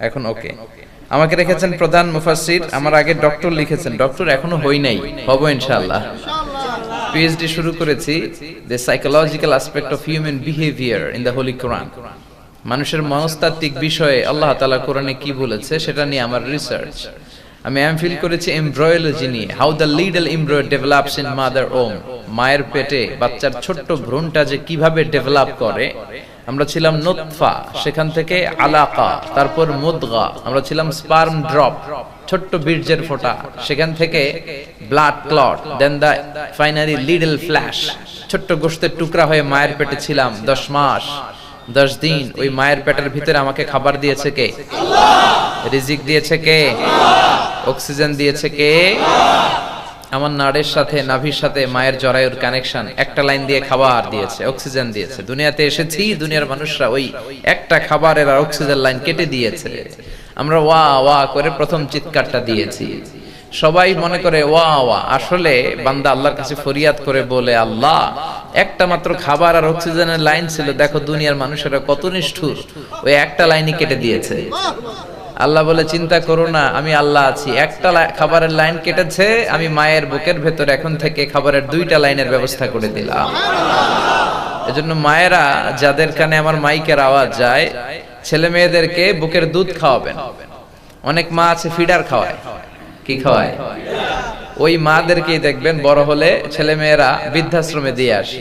এখন ওকে। আমাকে রেখেছেন প্রধান মুফাসসির, আমার আগে ডক্টর লিখেছেন, ডক্টর এখনো হই নাই, হব ইনশাআল্লাহ। পিএইচডি শুরু করেছি the psychological aspect of human behaviour in the holy Quran. মানুষের মনস্তাত্ত্বিক বিষয়ে আল্লাহ তাআলা কোরআনে কি বলেছে সেটা নিয়ে আমার রিসার্চ। আমি এমফিল করেছি এমব্রয়োলজি নিয়ে, how the little এমব্রয়ো develops in mother ওম। মায়ের পেটে বাচ্চার ছোট্ট ভ্রূণটা যে কিভাবে ডেভেলপ করে। আমরা ছিলাম নুতফা, সেখান থেকে আলাকা, তারপর মুদগা, আমরা ছিলাম স্পার্ম ড্রপ, ছোট্ট বীর্যের ফোঁটা, সেখান থেকে ব্লাড ক্লট, দেন দা ফাইনালি লিটল ফ্ল্যাশ, ছোট্ট গোশতের টুকরা হয়ে মায়ের পেটে ছিলাম 10 মাস 10 দিন। ওই মায়ের পেটের ভিতরে আমাকে খাবার দিয়েছে কে? আল্লাহ। রিজিক দিয়েছে কে? আল্লাহ। অক্সিজেন দিয়েছে কে? আল্লাহ। আমার নাড়ের সাথে নাভির সাথে মায়ের জরায়ুর কানেকশন, একটা লাইন দিয়ে খাবার দিয়েছে, অক্সিজেন দিয়েছে। দুনিয়াতে এসেছি, দুনিয়ার মানুষরা ওই একটা খাবারের আর অক্সিজেন লাইন কেটে দিয়েছে। আমরা ওয়া ওয়া করে প্রথম চিৎকারটা দিয়েছি। সবাই মনে করে ওয়া ওয়া, আসলে বান্দা আল্লাহর কাছে ফরিয়াদ করে বলে, আল্লাহ একটা মাত্র খাবার আর অক্সিজেনের লাইন ছিল, দেখো দুনিয়ার মানুষেরা কত নিষ্ঠুর, ওই একটা লাইনই কেটে দিয়েছে। আল্লাহ বলে, চিন্তা করো না, আমি আল্লাহ আছি। একটা খাবারের লাইন কেটেছে, আমি মায়ের বুকের ভেতর এখন থেকে খাবারের 2টা লাইনের ব্যবস্থা করে দিলাম। এজন্য মায়েরা, যাদের কানে আমার মাইকের আওয়াজ যায়, ছেলে মেয়েদেরকে বুকের দুধ খাওয়াবেন। অনেক মা আছে ফিডার খাওয়ায়। কি খাওয়ায়? ওই মাদেরকেই দেখবেন বড় হলে ছেলে মেয়েরা বৃদ্ধাশ্রমে দিয়ে আসে।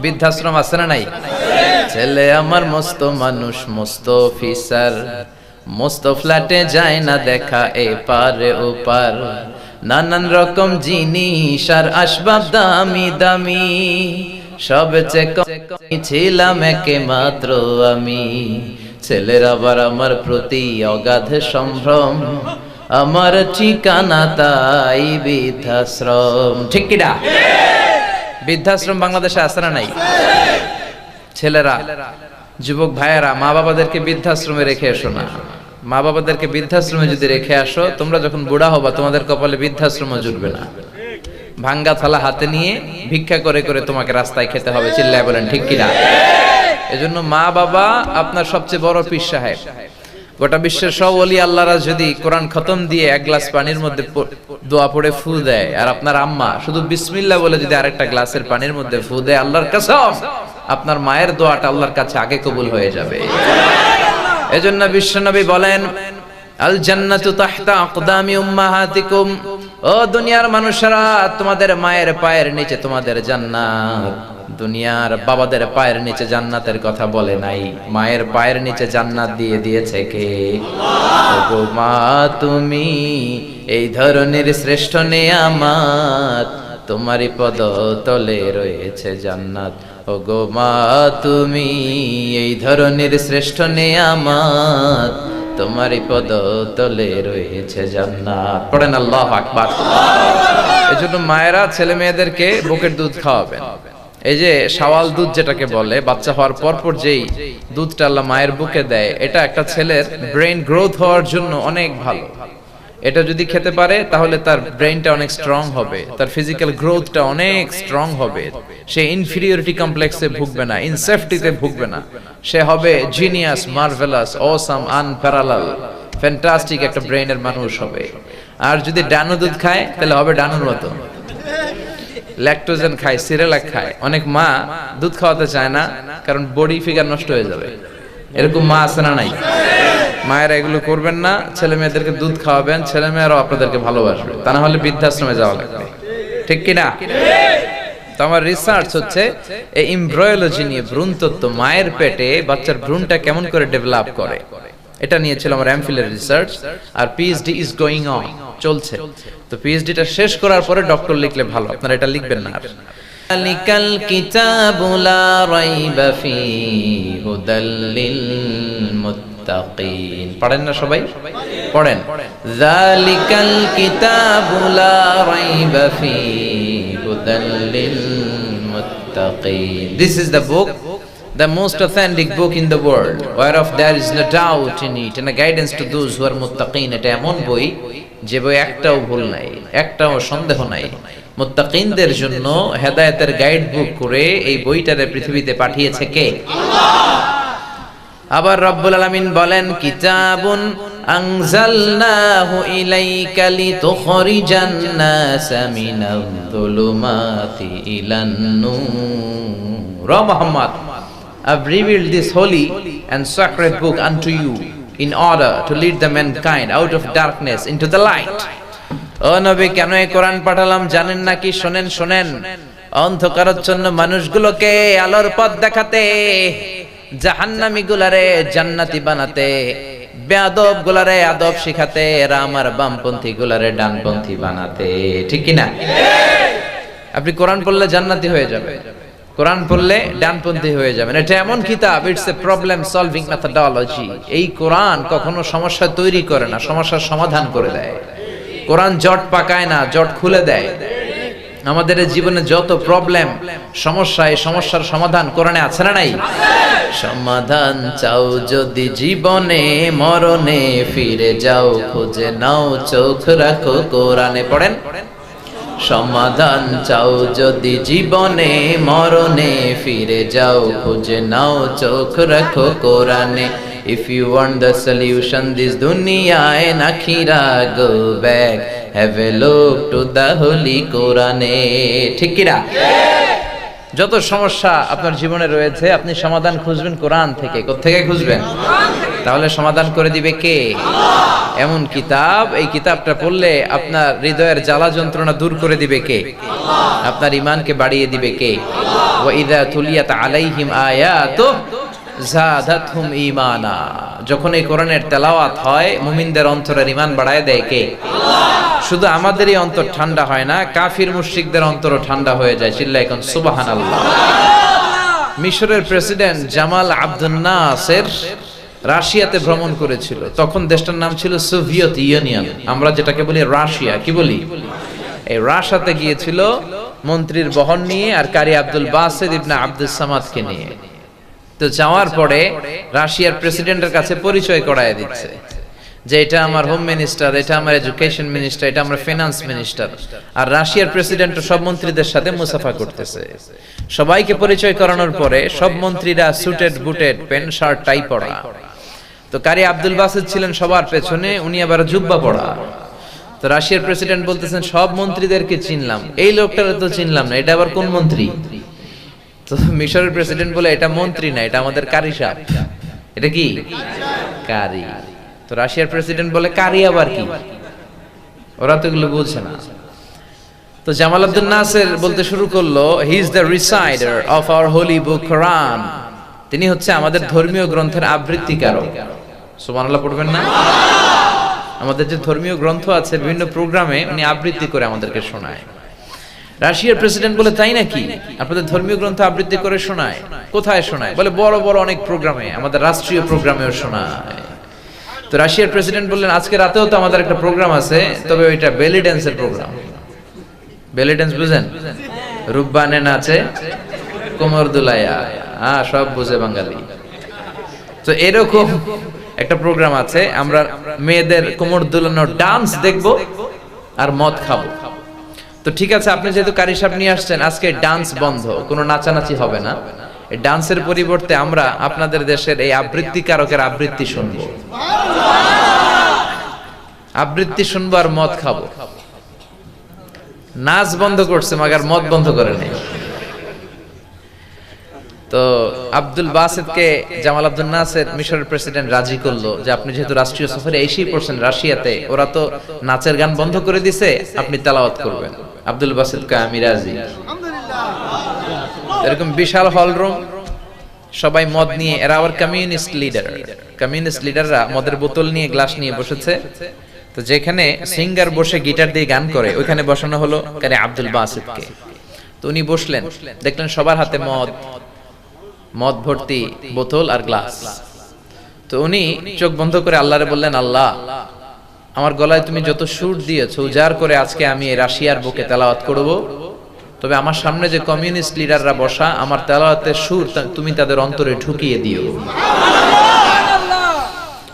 বৃদ্ধাশ্রম আছে না নাই? ছেলে আমার মস্ত মানুষ, মস্ত অফিসার, মস্ত ফ্ল্যাটে যায় না দেখা এপারে ওপার, নানান রকম জিনিস আর আসবাব দামি দামি, সবচেয়ে কম ছিলাম একে মাত্র আমি। ছেলের আবার আমার প্রতি অগাধ সম্ভ্রম, আমার ঠিকানা তাই বৃদ্ধাশ্রম। ঠিক কিনা? বৃদ্ধাশ্রম বাংলাদেশে আছে না নাই? ছেলেরা, যুবক ভাইয়েরা, মা বাবাদেরকে বৃদ্ধাশ্রমে রেখে এসো না। মা বাবাদেরকে বৃদ্ধাশ্রমে যদি রেখে আসো, তোমরা যখন বুড়া হবা তোমাদের কপালে বৃদ্ধাশ্রম জুটবে না। ভাঙ্গা থালা হাতে নিয়ে ভিক্ষা করে করে তোমাকে রাস্তায় খেতে হবে। চিল্লায় বলেন ঠিক কিনা? এজন্য মা বাবা আপনার সবচেয়ে বড় পীর সাহেব। গোটা বিশ্বের সব ওলি আল্লাহরা যদি কোরআন খতম দিয়ে এক গ্লাস পানির মধ্যে দোয়া পড়ে ফু দেয়, আর আপনার আম্মা শুধু বিসমিল্লাহ বলে যদি আরেকটা গ্লাসের পানির মধ্যে ফু দেয়, আল্লাহর কসম আপনার মায়ের দোয়াটা আল্লাহর কাছে আগে কবুল হয়ে যাবে। এজন্য বিশ্বনবী বলেন, আল জান্নাতু তাহতা আকদামি উম্মাহাতিকুম। ও দুনিয়ার মানুষেরা, তোমাদের মায়ের পায়ের নিচে তোমাদের জান্নাত। দুনিয়ার বাবাদের পায়ের নিচে জান্নাতের কথা বলে নাই, মায়ের পায়ের নিচে জান্নাত দিয়ে দিয়েছে কে? আল্লাহ। ও মা, তুমি এই ধরনের শ্রেষ্ঠ নেয়ামত, তোমারই পদ তলে রয়েছে জান্নাত। ও গো মা, তুমি এই ধরনের শ্রেষ্ঠ নেয়ামত, তোমারই পদ তলে রয়েছে জান্নাত। পড়েন আল্লাহু আকবার। এজন্য মায়েরা ছেলে মেয়েদেরকে বুকের দুধ খাওয়াবেন। এই যে শাওয়াল দুধ যেটাকে বলে, বাচ্চা হওয়ার পরপর যেই দুধটা আল্লাহ মায়ের বুকে দেয়, এটা একটা ছেলের ব্রেন গ্রোথ হওয়ার জন্য অনেক ভালো। এটা যদি খেতে পারে তাহলে তার ব্রেনটা অনেক স্ট্রং হবে, তার ফিজিক্যাল গ্রোথটা অনেক স্ট্রং হবে। সে ইনফিরিয়রিটি কমপ্লেক্সে ভুগবে না, ইনসেফটিতে ভুগবে না। সে হবে genius, marvellous, awesome, unparalleled, fantastic একটা ব্রেনের মানুষ হবে। আর যদি ডানো দুধ খায় তাহলে হবে ডানোর মতো। ল্যাকটোজেন খায়, সিরেলাক খায়। অনেক মা দুধ খাওয়াতে চায় না, কারণ বডি ফিগার নষ্ট হয়ে যাবে। এরকম মা আছে না নাই? মায়েরা এগুলো করবেন না, ছেলে মেয়েদেরকে দুধ খাওয়াবেন, ছেলে মেয়েরাও আপনাদেরকে ভালোবাসবে। তা না হলে বৃদ্ধাশ্রমে যাওয়া লাগবে। ঠিক কিনা? তো আমার রিসার্চ হচ্ছে এই এমব্রয়োলজি নিয়ে, ভ্রূণতত্ত্ব, মায়ের পেটে বাচ্চার ভ্রূণটা কেমন করে ডেভেলপ করে, এটা নিয়ে ছিল আমার এমফিলের রিসার্চ। আর পিএইচডি ইজ গোয়িং অন, চলছে। তো পিএইচডিটা শেষ করার পরে ডক্টর লিখলে ভালো, আপনারা এটা লিখবেন না। যালিকাল কিতাবু লা রাইবা ফীহি হুদাল লিল মুত্তাকিন। পড়েন না সবাই? পড়েন। যালিকাল কিতাবু লা রাইবা ফীহি হুদাল লিল মুত্তাকিন। This is the book, the most authentic book in the world, whereof there is no doubt in it, and a guidance to those who are muttaqin. এটা এমন বই যে বই একটাও ভুল নাই, একটাও সন্দেহ নাই। মুত্তাকিনদের জন্য হেদায়েতের গাইড বুক করে এই বইটারে পৃথিবীতে পাঠিয়েছে কে? আল্লাহ। আবার রব্বুল আলামিন বলেন কিতাবুন আনজালনাহু ইলাইকা লিতুখরিজান নাসা মিনাল যুলুমাতি ইলান নূর। ও Muhammad, I've revealed this holy and sacred book unto you in order to lead the mankind out of darkness into the light. ও নবী, কেন এই কোরআন পাঠালাম জানেন নাকি? শোনেন শোনেন, অন্ধকারাচ্ছন্ন মানুষগুলোকে আলোর পথ দেখাতে, জাহান্নামী গুলারে জান্নাতি বানাতে, বেয়াদব গুলারে আদব শিখাতে, আমার বামপন্থী গুলারে ডানপন্থী বানাতে। ঠিক কি না? আপনি কোরআন পড়লে জান্নাতি হয়ে যাবে, কোরআন পড়লে ডানপন্থী হয়ে যাবেন। এটা এমন কিতাব, it's a problem solving methodology. এই কোরআন কখনো সমস্যা তৈরি করে না, সমস্যার সমাধান করে দেয়। কোরআন জট পাকায় না, জট খুলে দেয়। আমাদের জীবনে যত প্রবলেম, সমস্যা, এই সমস্যার সমাধান কোরআনে আছে না নাই? সমাধান চাও যদি জীবনে, মরণে ফিরে যাও, খুঁজে নাও, চোখ রাখো কোরআনে। পড়েন, সমাধান চাও যদি জীবনে, মরণে ফিরে যাও, খুঁজে নাও, চোখ রাখো কোরআনে। If you want the solution this dunya and akhirah, go back, have a look to the holy Quran. ঠিক কি না? যত সমস্যা আপনার জীবনে রয়েছে, আপনি সমাধান খুঁজবেন কোরআন থেকে। কোত্থেকে খুঁজবেন? তাহলে সমাধান করে দিবে কে? এমন কিতাব, এই কিতাবটা পড়লে আপনার হৃদয়ের জ্বালা যন্ত্রণা দূর করে দিবে কে? আপনার ঈমানকে বাড়িয়ে দিবে কে? ওয়া ইযা তুলিয়াত আলাইহিম আয়াতু যাদাতহুম ঈমানা। যখন এই কোরআনের তেলাওয়াত হয়, মুমিনদের অন্তরের ঈমান বাড়ায় দেয় কে? শুধু আমাদেরই অন্তর ঠান্ডা হয় না, কাফির মুশরিকদের অন্তরও ঠান্ডা হয়ে যায়। চিল্লায় এখন সুবহানাল্লাহ। মিশরের প্রেসিডেন্ট জামাল আবদুন নাসের রাশিয়াতে ভ্রমণ করেছিল। তখন দেশটার নাম ছিল সোভিয়েত ইউনিয়ন, আমরা যেটাকে বলি রাশিয়া। কি বলি? এই রাশিয়াতে গিয়েছিল মন্ত্রীর বহন নিয়ে আর কারি আব্দুল বাসিত ইবনে আব্দুস সামাদকে নিয়ে। তো যাওয়ার পরে রাশিয়ার প্রেসিডেন্টের কাছে পরিচয় করায় দিচ্ছে যে এটা আমার হোম মিনিস্টার, এটা আমার এডুকেশন মিনিস্টার, এটা আমার ফিনান্স মিনিস্টার। আর রাশিয়ার প্রেসিডেন্ট সব মন্ত্রীদের সাথে মুসাফা করতেছে। সবাইকে পরিচয় করানোর পরে সব মন্ত্রীরা suited booted, pant shirt tie পরা। তো কারি আব্দুল বাসিত ছিলেন সবার পেছনে, উনি আবার জুব্বা পরা। তো রাশিয়ার প্রেসিডেন্ট বলতেছেন সব মন্ত্রীদেরকে চিনলাম, এই লোকটারে তো চিনলাম না, এটা আবার কোন মন্ত্রী? তো মিশরের প্রেসিডেন্ট বলে এটা মন্ত্রী না, এটা আমাদের কারি সাহেব। এটা কি? কারি। তো রাশিয়ার প্রেসিডেন্ট বলে কারি আবার কি? ওরা তো এগুলো বুঝছে না। তো জামাল আব্দুল নাসের বলতে শুরু করলো, he is the reciter of our holy book Quran. তিনি হচ্ছে আমাদের ধর্মীয় গ্রন্থের আবৃত্তিকারক। সুবহানাল্লাহ পড়বেন না? আমাদের যে ধর্মীয় গ্রন্থ আছে, বিভিন্ন প্রোগ্রামে উনি আবৃত্তি করে আমাদেরকে শোনায়। রাশিয়ার প্রেসিডেন্ট বলে তাই নাকি, আপনাদের ধর্মীয় গ্রন্থ আবৃত্তি করে শোনায়? কোথায় শোনায়? বলে বড় বড় অনেক প্রোগ্রামে, আমাদের রাষ্ট্রীয় প্রোগ্রামেও শোনায়। তো রাশিয়ার প্রেসিডেন্ট বললেন আজকে রাতেও তো আমাদের একটা প্রোগ্রাম আছে, তবে ওইটা বেলি ড্যান্সের প্রোগ্রাম। বেলি ড্যান্স বুঝেন? রূপবানে নাচে, কোমর দুলাইয়া, হ্যাঁ সব বুঝে বাঙালি। তো এরকম একটা প্রোগ্রাম আছে, আমরা মেয়েদের কোমর দুলানোর ডান্স দেখবো আর মদ খাবো। তো ঠিক আছে, আপনি যেহেতু কারি সাহেব নিয়ে আসছেন, আজকে ডান্স বন্ধ, কোনো নাচানাচি হবে না। এই ডান্সের পরিবর্তে আমরা আপনাদের দেশের এই আবৃত্তিকারকের আবৃত্তি শুনবো, আবৃত্তি শুনবো আর মদ খাবো। নাচ বন্ধ করছে মাগার মদ বন্ধ করে নাই। তো আব্দুল বাসিতকে জামাল আব্দুল নাসের মিশরের প্রেসিডেন্ট রাজি করলো যে আপনি যেহেতু রাষ্ট্রীয় সফরে এসেই পড়ছেন রাশিয়াতে, ওরা তো নাচের গান বন্ধ করে দিছে, আপনি তেলাওয়াত করবেন। আব্দুল বাসিত কে আমি রাজি। এরকম বিশাল হল রুম, সবাই মদ নিয়ে, এরা আবার কমিউনিস্ট লিডার, কমিউনিস্ট লিডাররা মদের বোতল নিয়ে, গ্লাস নিয়ে বসেছে। তো যেখানে সিঙ্গার বসে গিটার দিয়ে গান করে, ওইখানে বসানো হলো কারি আব্দুল বাসিতকে। তো উনি বসলেন, দেখলেন সবার হাতে মদ, মদ ভর্তি বোতল আর গ্লাস। তো উনি চোখ বন্ধ করে আল্লাহরে বললেন, আল্লাহ আমার গলায় তুমি যত সুর দিয়েছো, উজাড় করে আজকে আমি এই রাশিয়ার বুকে তেলাওয়াত করব, তবে আমার সামনে যে কমিউনিস্ট লিডাররা বসা, আমার তেলাওয়াতের সুর তুমি তাদের অন্তরে ঢুকিয়ে দিও।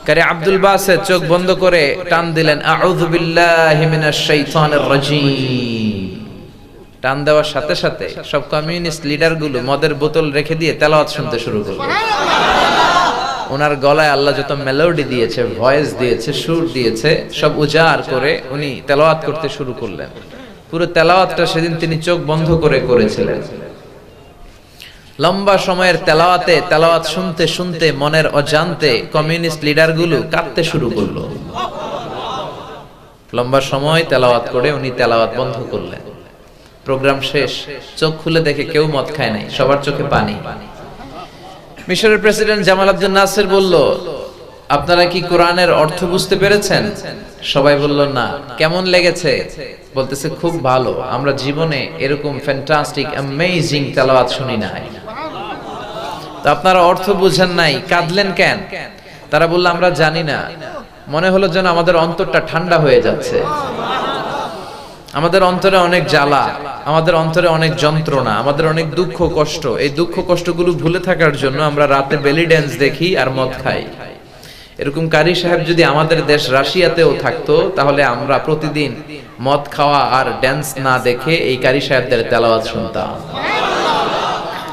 কারি আব্দুল বাসিত চোখ বন্ধ করে টান দিলেন, আউযু বিল্লাহি মিনাশ শাইতানির রাজীম। টান দেওয়ার সাথে সাথে সব কমিউনিস্ট লিডার গুলো মদের বোতল রেখে দিয়ে তেলাওয়াত শুনতে শুরু করলো। ওনার গলায় আল্লাহ যত মেলোডি দিয়েছে, ভয়েস দিয়েছে, সুর দিয়েছে, সব উজাড় করে উনি তেলাওয়াত করতে শুরু করলেন। পুরো তেলাওয়াতটা সেদিন তিনি চোখ বন্ধ করে করেছিলেন। লম্বা সময়ের তেলাওয়াত শুনতে শুনতে মনের অজান্তে কমিউনিস্ট লিডারগুলো কাঁদতে শুরু করলো। লম্বা সময় তেলাওয়াত করে উনি তেলাওয়াত বন্ধ করলেন। প্রোগ্রাম শেষ, চোখ খুলে দেখে কেউ মদ খায় নাই, সবার চোখে পানি। মিশরের প্রেসিডেন্ট জামাল আব্দুল নাসের বলল, আপনারা কি কোরআনের অর্থ বুঝতে পেরেছেন? সবাই বলল না। কেমন লেগেছে? বলতেছে খুব ভালো, আমরা জীবনে এরকম ফ্যান্টাস্টিক অ্যামেজিং তেলাওয়াত শুনি নাই। তো আপনারা অর্থ বুঝেন নাই, কাঁদলেন কেন? তারা বলল আমরা জানি না, মনে হলো যেন আমাদের অন্তরটা ঠান্ডা হয়ে যাচ্ছে। আমাদের অন্তরে অনেক জ্বালা, আমাদের অন্তরে অনেক যন্ত্রণা, আমাদের অনেক দুঃখ কষ্ট। এই দুঃখ কষ্টগুলো ভুলে থাকার জন্য আমরা রাতে বেলি ড্যান্স দেখি আর মদ খাই। এরকম কারি সাহেব যদি আমাদের দেশ রাশিয়াতেও থাকতো, তাহলে আমরা প্রতিদিন মদ খাওয়া আর ড্যান্স না দেখে এই কারি সাহেবদের তেলাওয়াত শুনতাম।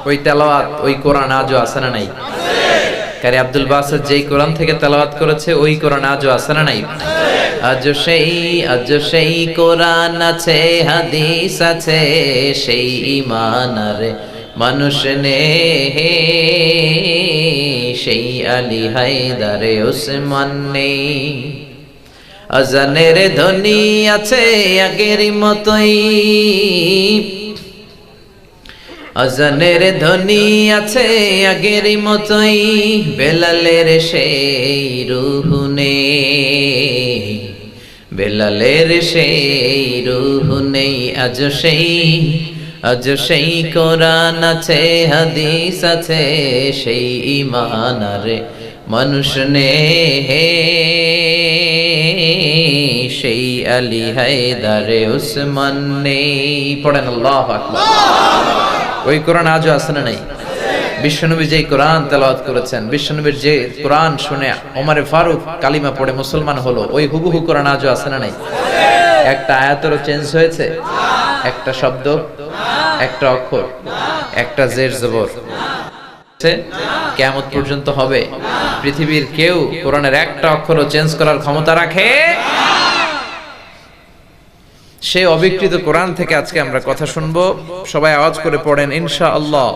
ওই তেলাওয়াত, ওই কোরআন আজও আছে না নাই? কারি আব্দুল বাসেত যেই কোরআন থেকে তেলাওয়াত করেছে, ওই কোরআন আজও আছে না নাই? আজ সেই কোরআন আছে, হাদিস আছে, সেই ঈমান আর মানুষ নে, সেই আলী হায়দারে ওসমান নেই। আজানের ধ্বনি আছে আগের মতোই, আজানের ধ্বনি আছে আগের মতোই, বেলালের সেই রূহ নেই, বেলালের সেই রূহ নেই। আজ সেই কোরআন আছে, হাদিস আছে, সেই ঈমান আর মানুষ নে, সেই আলী হায়দারে ওসমান নেই। পড়েন আল্লাহু আকবার। ওই কোরআন আজও আছে না নাই? বিশ্বনবী যে কোরআন তেলাওয়াত করেছেন, বিশ্বনবীর যে কোরআন শুনে ওমরে ফারুক কালিমা পড়ে মুসলমান হলো, ওই হুবহু কোরআন আজও আছে না নাই? একটা আয়াতেরও চেঞ্জ হয়েছে? একটা শব্দ, একটা অক্ষর, একটা জের জবর। কিয়ামত পর্যন্ত হবে। পৃথিবীর কেউ কোরআনের একটা অক্ষরও চেঞ্জ করার ক্ষমতা রাখে? সেই অবিকৃত কোরআন থেকে আজকে আমরা কথা শুনবো। সবাই আওয়াজ করে পড়েন ইনশাআল্লাহ।